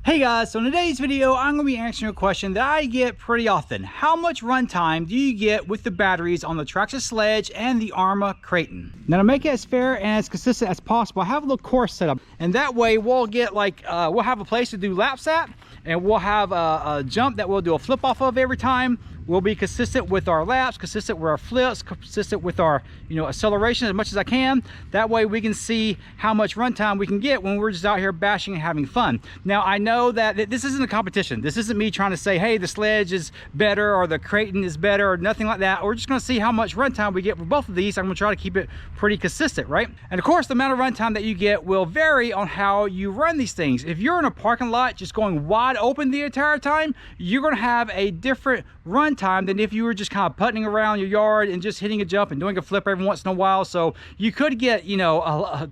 Hey guys, so in today's video, I'm going to be answering a question that I get pretty often. How much runtime do you get with the batteries on the Traxxas Sledge and the Arrma Kraton? Now to make it as fair and as consistent as possible, I have a little course set up. And that way we'll get we'll have a place to do laps at, and we'll have a jump that we'll do a flip off of every time. We'll be consistent with our laps, consistent with our flips, consistent with our acceleration as much as I can. That way we can see how much runtime we can get when we're just out here bashing and having fun. Now I know that this isn't a competition. This isn't me trying to say, hey, the Sledge is better or the Kraton is better or nothing like that. We're just gonna see how much runtime we get for both of these. I'm gonna try to keep it pretty consistent, right? And of course, the amount of runtime that you get will vary on how you run these things. If you're in a parking lot just going wide open the entire time, you're gonna have a different run time than if you were just kind of putting around your yard and just hitting a jump and doing a flip every once in a while. So you could get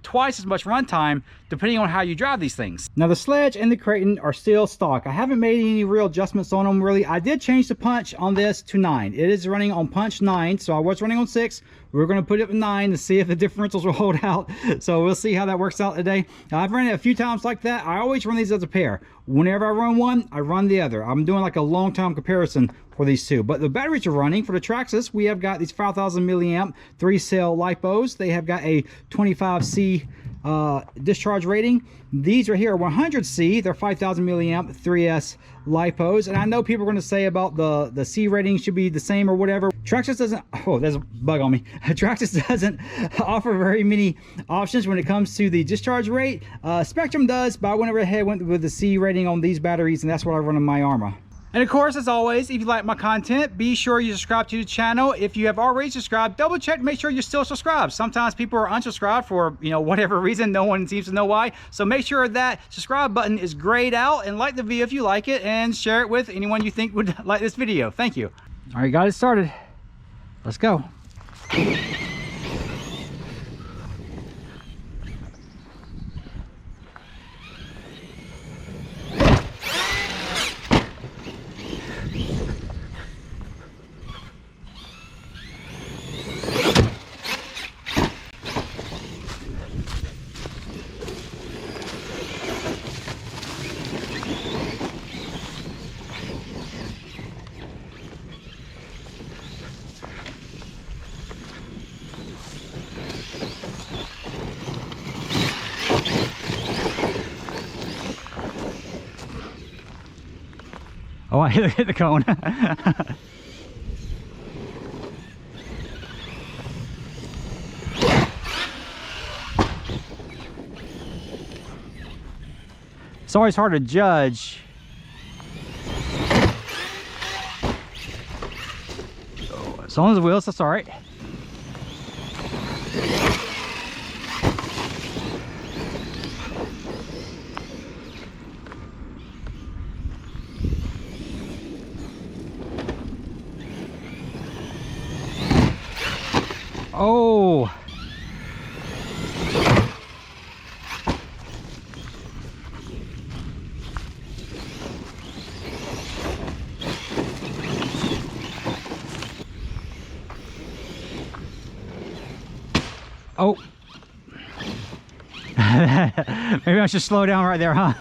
twice as much runtime depending on how you drive these things. Now the Sledge and the Kraton are still stock. I haven't made any real adjustments on them really. I did change the punch on this to 9. It is running on punch 9, so I was running on 6. We're going to put it at 9 to see if the differentials will hold out. So we'll see how that works out today. I've run it a few times like that. I always run these as a pair. Whenever I run one, I run the other. I'm doing like a long time comparison for these two. But the batteries are running. For the Traxxas, we have got these 5,000 milliamp 3-cell LiPos. They have got a 25C discharge rating. These right here are 100C. They're 5,000 milliamp 3S LiPos. And I know people are going to say about the C rating should be the same or whatever. Traxxas doesn't, oh, there's a bug on me. Traxxas doesn't offer very many options when it comes to the discharge rate. Spectrum does, but I went ahead went with the C rating on these batteries, and that's what I run on my Arrma. And of course, as always, if you like my content, be sure you subscribe to the channel. If you have already subscribed, double check to make sure you're still subscribed. Sometimes people are unsubscribed for whatever reason. No one seems to know why. So make sure that subscribe button is grayed out, and like the video if you like it, and share it with anyone you think would like this video. Thank you. All right, got it started. Let's go. Oh, I hit the cone. It's always hard to judge. As long as the wheels, that's all right. Oh, oh. Maybe I should slow down right there, huh?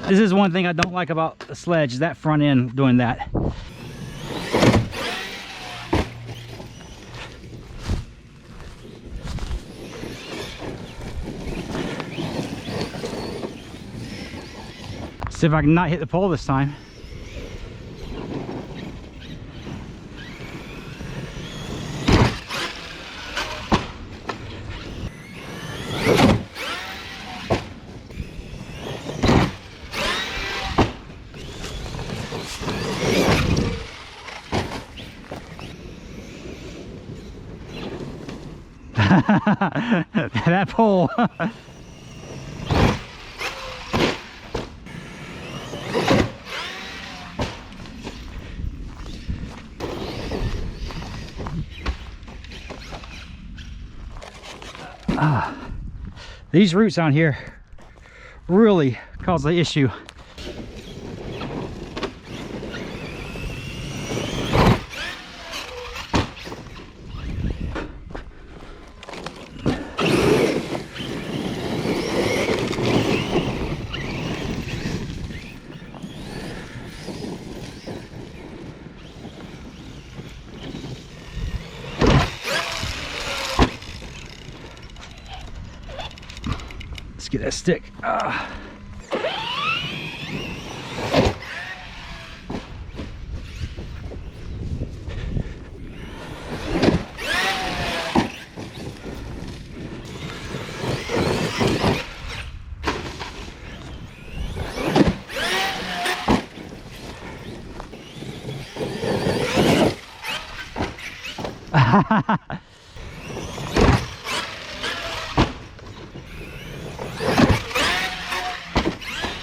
This is one thing I don't like about the Sledge, is that front end doing that. See if I can not hit the pole this time. That pole. These roots on here really cause the issue. get that stick.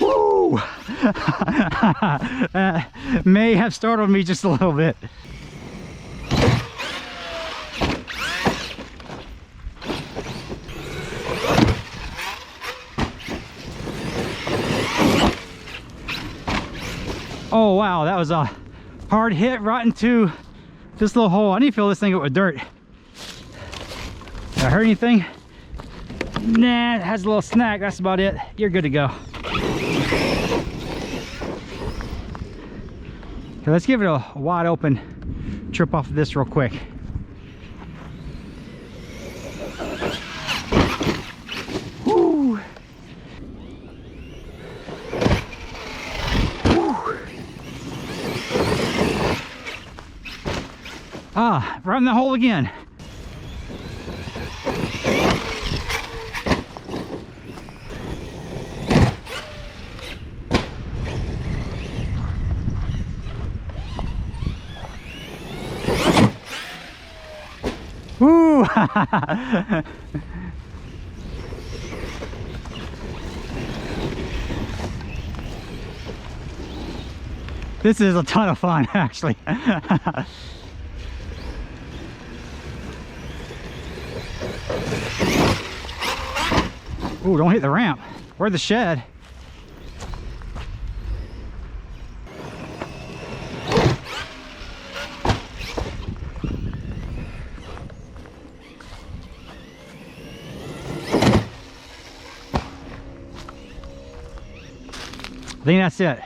Woo! May have startled me just a little bit. Oh wow, that was a hard hit right into this little hole. I need to fill this thing up with dirt. Did I hurt anything? Nah, it has a little snag. That's about it. You're good to go. Okay, let's give it a wide open trip off of this real quick. Woo. Ah, right in the hole again. Woo! This is a ton of fun, actually. Ooh, don't hit the ramp. Or the shed. I think that's it.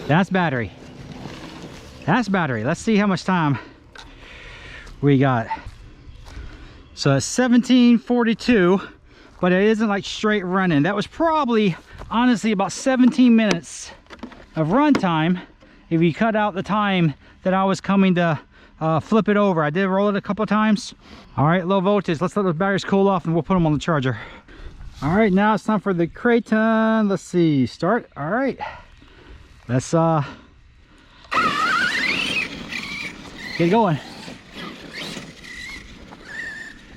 That's battery. That's battery. Let's see how much time we got. So it's 17:42, but it isn't like straight running. That was probably, honestly, about 17 minutes of run time if you cut out the time that I was coming to flip it over. I did roll it a couple of times. All right, low voltage. Let's let those batteries cool off and we'll put them on the charger. All right, now it's time for the Kraton. Let's see, start. All right, let's get going.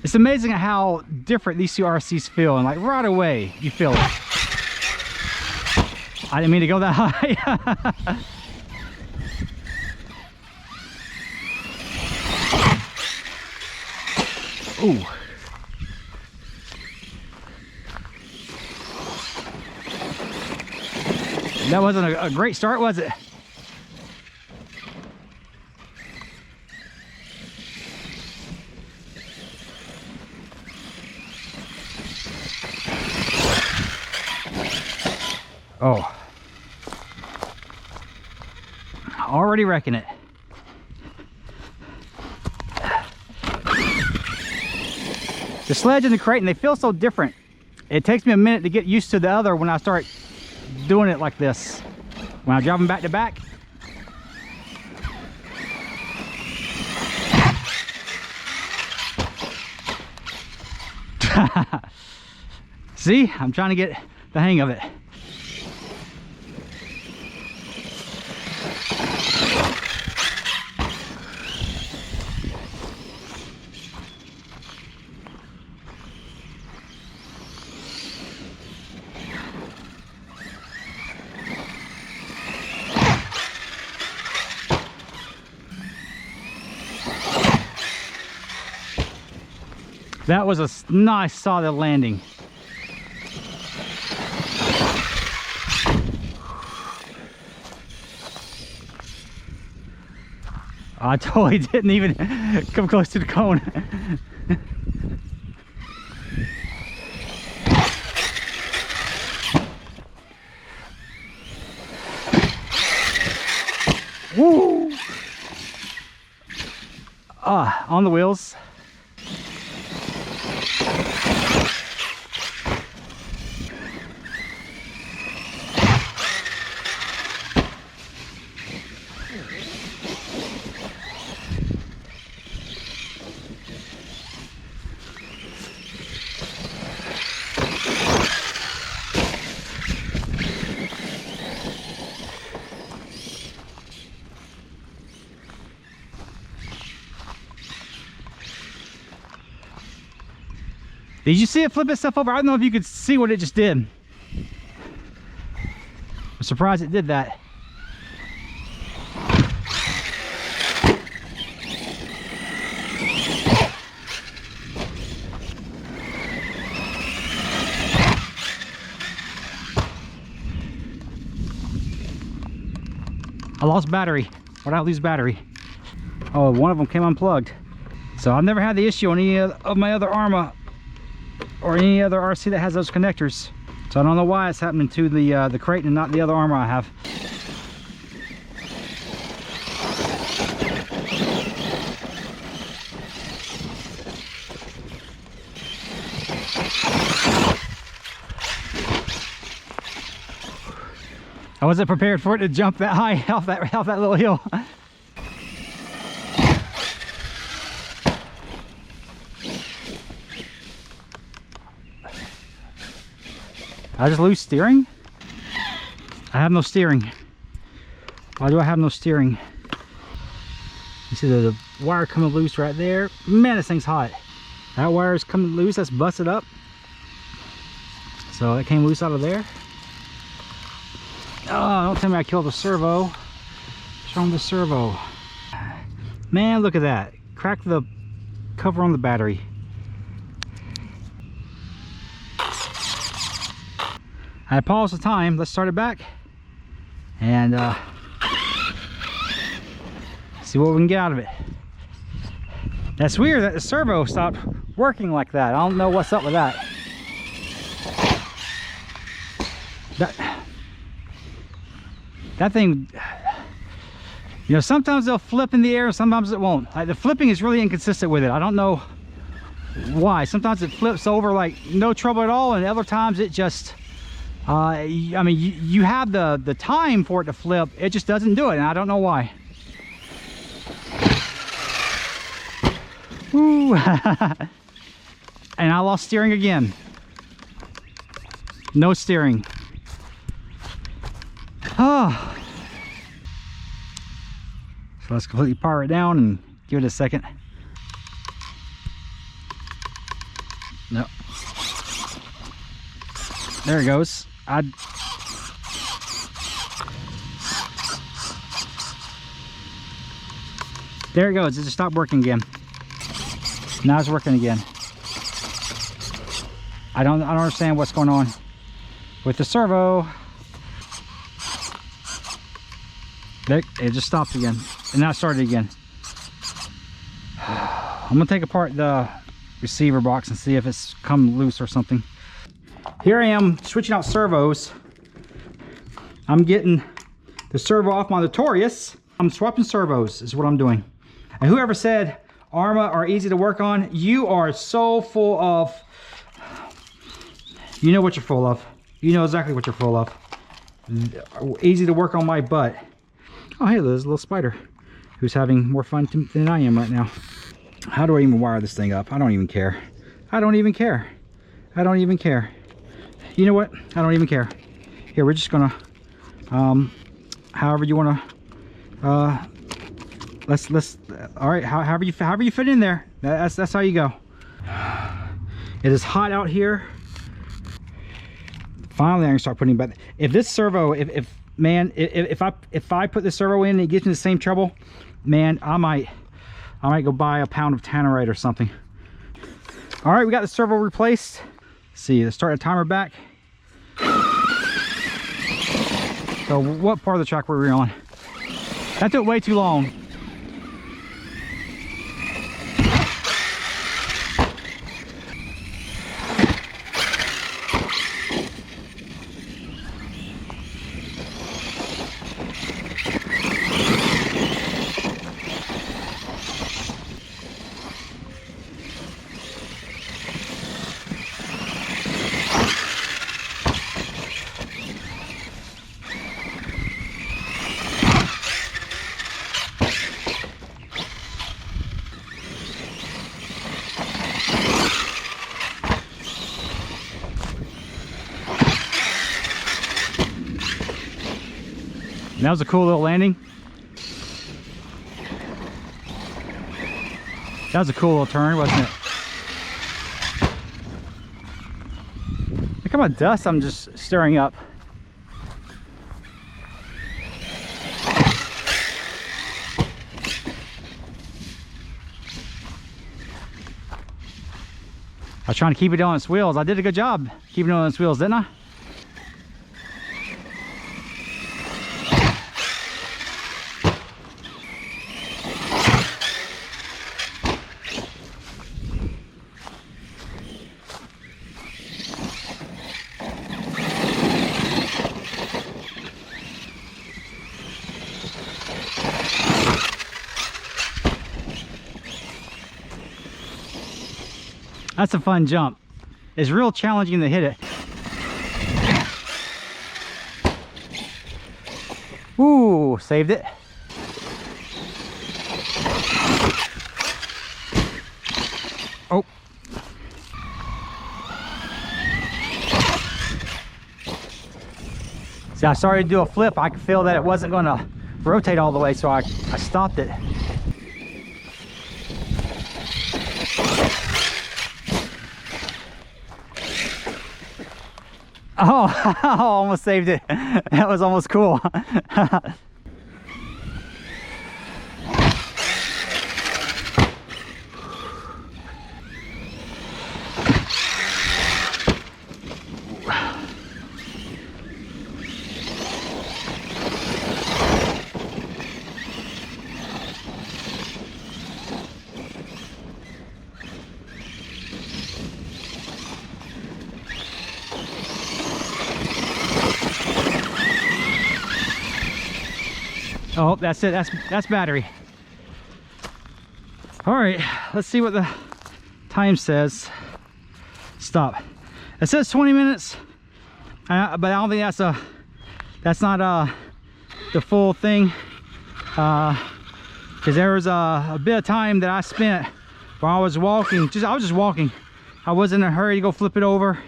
It's amazing how different these two RCs feel, and like right away you feel it. I didn't mean to go that high. Ooh. That wasn't a great start, was it? Oh. Already wrecking it. The Sledge and the Kraton, they feel so different. It takes me a minute to get used to the other when I start doing it like this. When I drive them back to back. See, I'm trying to get the hang of it. That was a nice solid landing. I totally didn't even come close to the cone. Woo! On the wheels. Did you see it flip itself over? I don't know if you could see what it just did. I'm surprised it did that. I lost battery. Why did I lose battery? Oh, one of them came unplugged. So I've never had the issue on any of my other Arrma or any other RC that has those connectors. So I don't know why it's happening to the Kraton and not the other Arrma I have. I wasn't prepared for it to jump that high off that little hill. I just lose steering? I have no steering. Why do I have no steering? You see the wire coming loose right there. Man, this thing's hot. That wire is coming loose. That's busted up. So it came loose out of there. Oh, don't tell me I killed the servo. Show them the servo. Man, look at that. Cracked the cover on the battery. I paused the time. Let's start it back and see what we can get out of it. That's weird that the servo stopped working like that. I don't know what's up with that. That thing, you know, sometimes they'll flip in the air, sometimes it won't. Like, the flipping is really inconsistent with it. I don't know why. Sometimes it flips over like no trouble at all, and other times it just I mean, you have the time for it to flip, it just doesn't do it, and I don't know why. Woo. And I lost steering again. No steering. Oh. So let's completely power it down and give it a second. No. There it goes. There it goes. It just stopped working again. Now it's working again. I don't understand what's going on with the servo. There, it just stopped again, and now it started again. I'm gonna take apart the receiver box and see if it's come loose or something. Here I am switching out servos. I'm getting the servo off my Notorious. I'm swapping servos is what I'm doing. And whoever said Arrma are easy to work on, you are so full of, you know what you're full of. You know exactly what you're full of. Easy to work on my butt. Oh hey, there's a little spider who's having more fun than I am right now. How do I even wire this thing up? I don't even care. I don't even care. I don't even care. You know what? I don't even care. Here, we're just gonna, however you wanna, let's, all right, however you fit in there. That's how you go. It is hot out here. Finally, I can start putting back. If this servo, if I put this servo in and it gives me the same trouble, man, I might go buy a pound of tannerite or something. All right, we got the servo replaced. Let's see, let's start a timer back. So what part of the track were we on? That took way too long. That was a cool little landing. That was a cool little turn, wasn't it? Look how much dust I'm just stirring up. I was trying to keep it on its wheels. I did a good job keeping it on its wheels, didn't I? That's a fun jump. It's real challenging to hit it. Ooh, saved it. Oh. See, I started to do a flip. I could feel that it wasn't going to rotate all the way, so I stopped it. Oh, I almost saved it. That was almost cool. Oh, that's it. That's battery. All right, let's see what the time says. Stop. It says 20 minutes, but I don't think that's not the full thing, because there was a bit of time that I spent while I was walking. I was just walking. I wasn't in a hurry to go flip it over.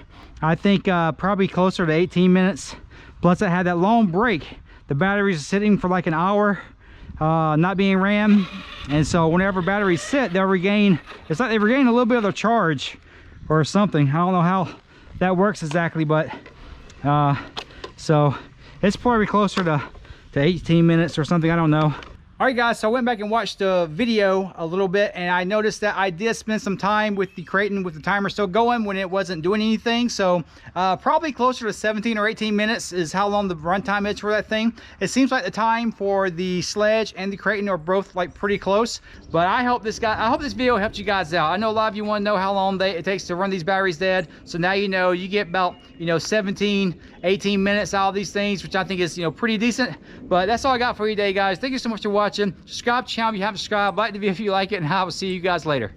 I think probably closer to 18 minutes. Plus, I had that long break. The batteries sitting for like an hour, not being ran, and so whenever batteries sit, they'll regain. It's like they regain a little bit of their charge or something. I don't know how that works exactly, but so it's probably closer to 18 minutes or something. I don't know. All right, guys, so I went back and watched the video a little bit, and I noticed that I did spend some time with the Kraton with the timer still going when it wasn't doing anything. So probably closer to 17 or 18 minutes is how long the runtime is for that thing. It seems like the time for the Sledge and the Kraton are both like pretty close, but I hope this video helped you guys out. I know a lot of you want to know how long it takes to run these batteries dead. So now you know. You get about 17, 18 minutes out of these things, which I think is pretty decent. But that's all I got for you today, guys. Thank you so much for watching. Subscribe to the channel if you haven't subscribed. Like the video if you like it, and I will see you guys later.